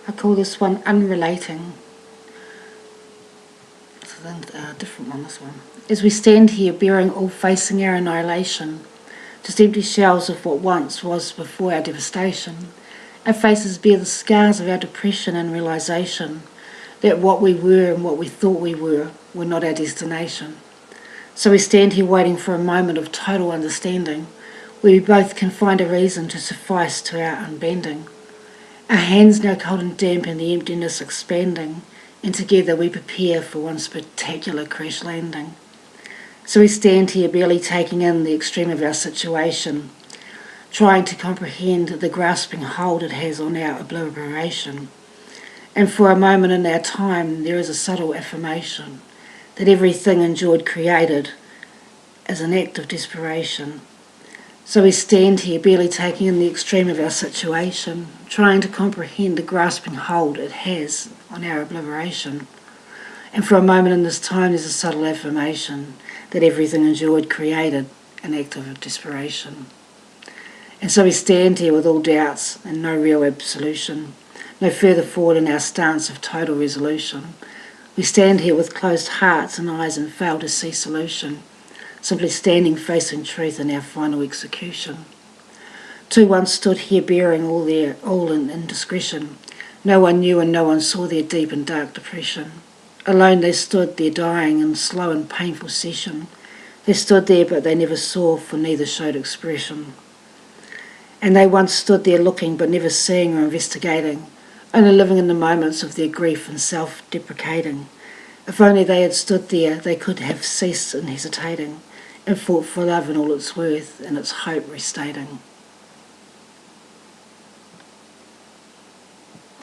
I call this one unrelating. It's a different one, this one. As we stand here, bearing all facing our annihilation, just empty shells of what once was before our devastation, our faces bear the scars of our depression and realisation that what we were and what we thought we were not our destination. So we stand here waiting for a moment of total understanding, where we both can find a reason to suffice to our unbending. Our hands now cold and damp and the emptiness expanding, and together we prepare for one spectacular crash landing. So we stand here barely taking in the extreme of our situation, trying to comprehend the grasping hold it has on our obliteration. And for a moment in our time there is a subtle affirmation that everything enjoyed created is an act of desperation. So we stand here barely taking in the extreme of our situation, trying to comprehend the grasping hold it has on our obliteration. And for a moment in this time there's a subtle affirmation that everything enjoyed created an act of desperation. And so we stand here with all doubts and no real absolution, no further forward in our stance of total resolution. We stand here with closed hearts and eyes and fail to see solution, simply standing facing truth in our final execution. Two once stood here bearing all in indiscretion. No one knew and no one saw their deep and dark depression. Alone they stood there dying in slow and painful session. They stood there but they never saw, for neither showed expression. And they once stood there looking but never seeing or investigating, only living in the moments of their grief and self-deprecating. If only they had stood there, they could have ceased in hesitating, and fought for love in all its worth and its hope restating.